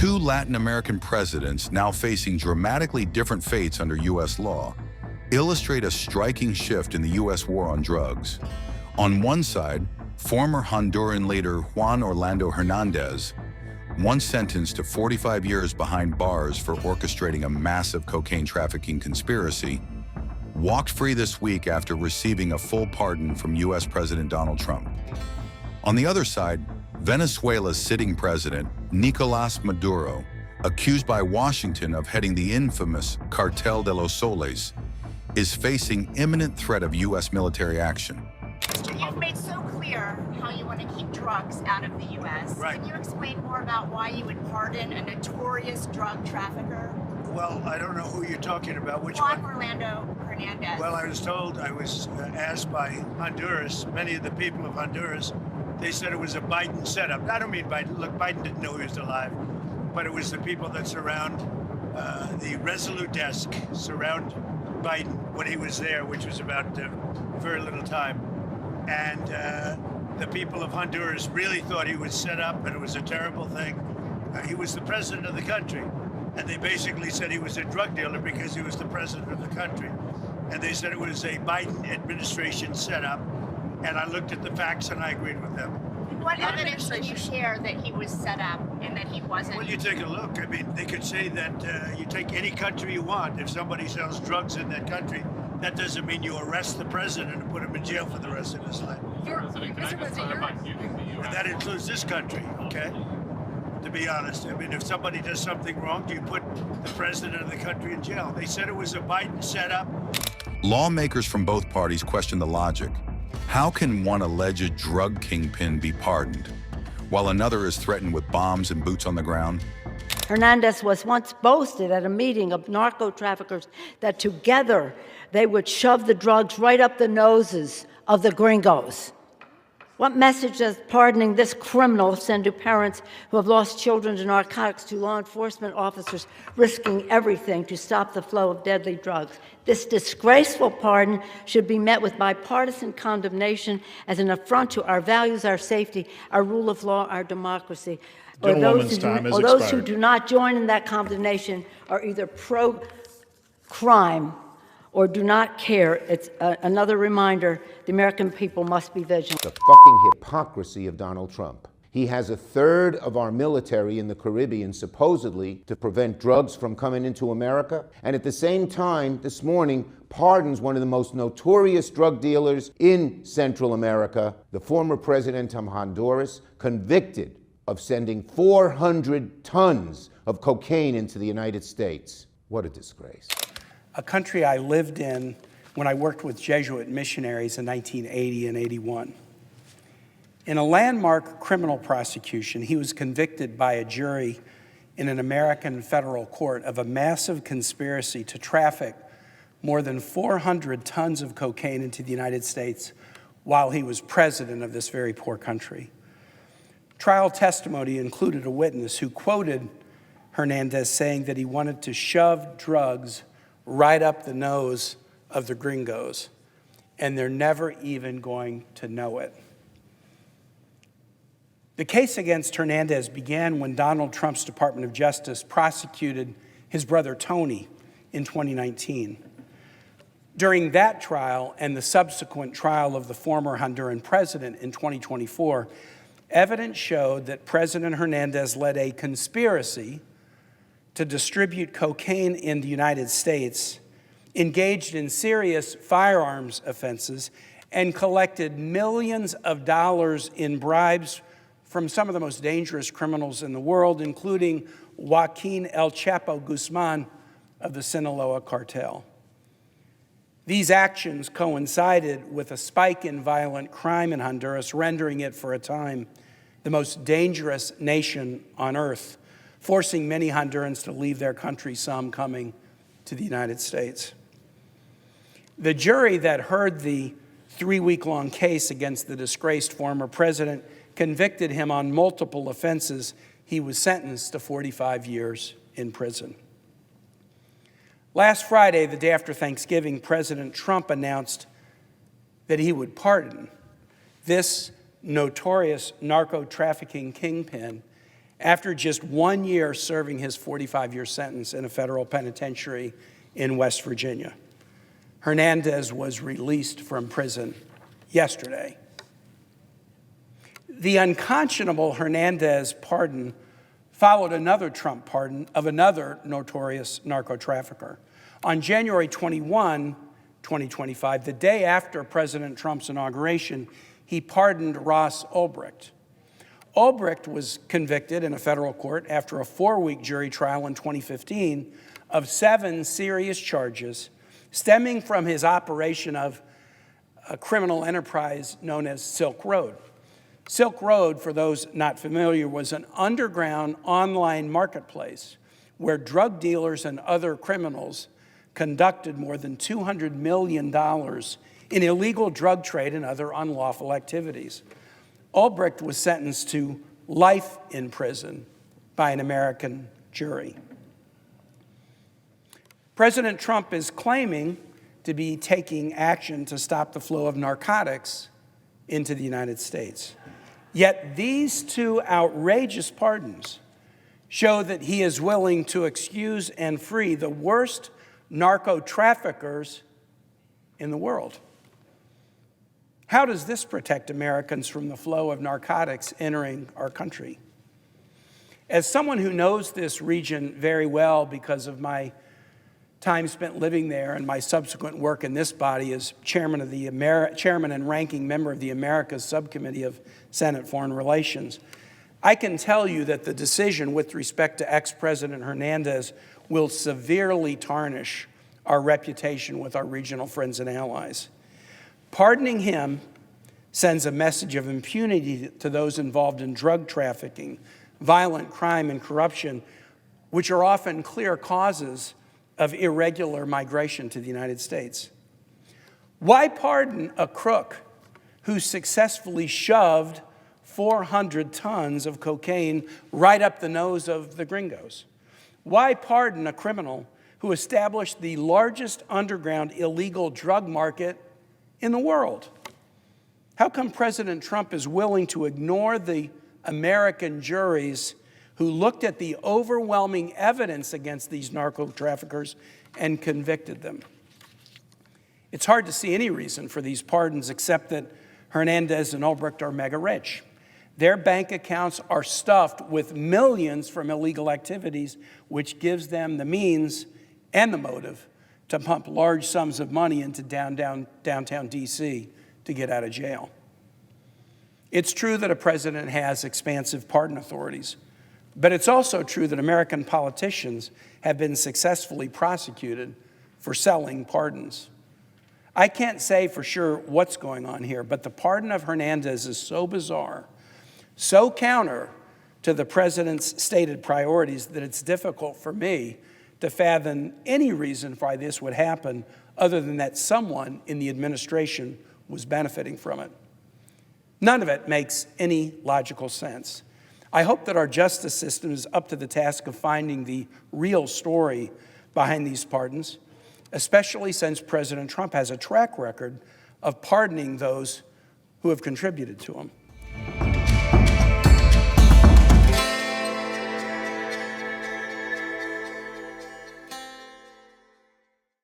Two Latin American presidents now facing dramatically different fates under U.S. law illustrate a striking shift in the U.S. war on drugs. On one side, former Honduran leader Juan Hernández, once sentenced to 45 years behind bars for orchestrating a massive cocaine trafficking conspiracy, walked free this week after receiving a full pardon from U.S. President Donald Trump. On the other side, Venezuela's sitting president, Nicolás Maduro, accused by Washington of heading the infamous Cartel de los Soles, is facing imminent threat of U.S. military action. You've made so clear how you want to keep drugs out of the U.S. Right. Can you explain more about why you would pardon a notorious drug trafficker? Well, I don't know who you're talking about. Which Juan one? Hernández. Well, I was asked by Honduras, many of the people of Honduras, they said it was a Biden setup. I don't mean Biden. Look, Biden didn't know he was alive, but it was the people that surround the Resolute desk, surround Biden when he was there, which was about very little time. And the people of Honduras really thought he was set up, and it was a terrible thing. He was the president of the country, and they basically said he was a drug dealer because he was the president of the country. And they said it was a Biden administration setup, and I looked at the facts and I agreed with them. What evidence did you share that he was set up and that he wasn't? Well, you take a look. I mean, they could say that you take any country you want. If somebody sells drugs in that country, that doesn't mean you arrest the president and put him in jail for the rest of his life. And that includes this country, okay? To be honest, I mean, if somebody does something wrong, do you put the president of the country in jail? They said it was a Biden setup. Lawmakers from both parties question the logic. How can one alleged drug kingpin be pardoned, while another is threatened with bombs and boots on the ground? Hernández was once boasted at a meeting of narco traffickers that together they would shove the drugs right up the noses of the gringos. What message does pardoning this criminal send to parents who have lost children to narcotics, to law enforcement officers risking everything to stop the flow of deadly drugs? This disgraceful pardon should be met with bipartisan condemnation as an affront to our values, our safety, our rule of law, our democracy. Or those who do not join in that condemnation are either pro-crime or do not care. It's another reminder, the American people must be vigilant. The fucking hypocrisy of Donald Trump. He has a third of our military in the Caribbean, supposedly to prevent drugs from coming into America, and at the same time, this morning, pardons one of the most notorious drug dealers in Central America, the former president of Honduras, convicted of sending 400 tons of cocaine into the United States. What a disgrace. A country I lived in when I worked with Jesuit missionaries in 1980 and 81. In a landmark criminal prosecution, he was convicted by a jury in an American federal court of a massive conspiracy to traffic more than 400 tons of cocaine into the United States while he was president of this very poor country. Trial testimony included a witness who quoted Hernández saying that he wanted to shove drugs right up the nose of the gringos, and they're never even going to know it. The case against Hernández began when Donald Trump's Department of Justice prosecuted his brother Tony in 2019. During that trial and the subsequent trial of the former Honduran president in 2024, evidence showed that President Hernández led a conspiracy to distribute cocaine in the United States, engaged in serious firearms offenses, and collected millions of dollars in bribes from some of the most dangerous criminals in the world, including Joaquin El Chapo Guzman of the Sinaloa cartel. These actions coincided with a spike in violent crime in Honduras, rendering it for a time the most dangerous nation on earth, forcing many Hondurans to leave their country, some coming to the United States. The jury that heard the 3-week-long case against the disgraced former president convicted him on multiple offenses. He was sentenced to 45 years in prison. Last Friday, the day after Thanksgiving, President Trump announced that he would pardon this notorious narco-trafficking kingpin after just 1 year serving his 45-year sentence in a federal penitentiary in West Virginia. Hernández was released from prison yesterday. The unconscionable Hernández pardon followed another Trump pardon of another notorious narco-trafficker. On January 21, 2025, the day after President Trump's inauguration, he pardoned Ross Ulbricht. Ulbricht was convicted in a federal court after a 4-week jury trial in 2015 of 7 serious charges stemming from his operation of a criminal enterprise known as Silk Road. Silk Road, for those not familiar, was an underground online marketplace where drug dealers and other criminals conducted more than $200 million in illegal drug trade and other unlawful activities. Ulbricht was sentenced to life in prison by an American jury. President Trump is claiming to be taking action to stop the flow of narcotics into the United States. Yet these 2 outrageous pardons show that he is willing to excuse and free the worst narco-traffickers in the world. How does this protect Americans from the flow of narcotics entering our country? As someone who knows this region very well because of my time spent living there and my subsequent work in this body as chairman and ranking member of the Americas Subcommittee of Senate Foreign Relations, I can tell you that the decision with respect to ex-President Hernández will severely tarnish our reputation with our regional friends and allies. Pardoning him sends a message of impunity to those involved in drug trafficking, violent crime, and corruption, which are often clear causes of irregular migration to the United States. Why pardon a crook who successfully shoved 400 tons of cocaine right up the nose of the gringos? Why pardon a criminal who established the largest underground illegal drug market in the world? How come President Trump is willing to ignore the American juries who looked at the overwhelming evidence against these narco-traffickers and convicted them? It's hard to see any reason for these pardons except that Hernández and Ulbricht are mega rich. Their bank accounts are stuffed with millions from illegal activities, which gives them the means and the motive to pump large sums of money into downtown D.C. to get out of jail. It's true that a president has expansive pardon authorities, but it's also true that American politicians have been successfully prosecuted for selling pardons. I can't say for sure what's going on here, but the pardon of Hernández is so bizarre, so counter to the president's stated priorities that it's difficult for me to fathom any reason why this would happen other than that someone in the administration was benefiting from it. None of it makes any logical sense. I hope that our justice system is up to the task of finding the real story behind these pardons, especially since President Trump has a track record of pardoning those who have contributed to them.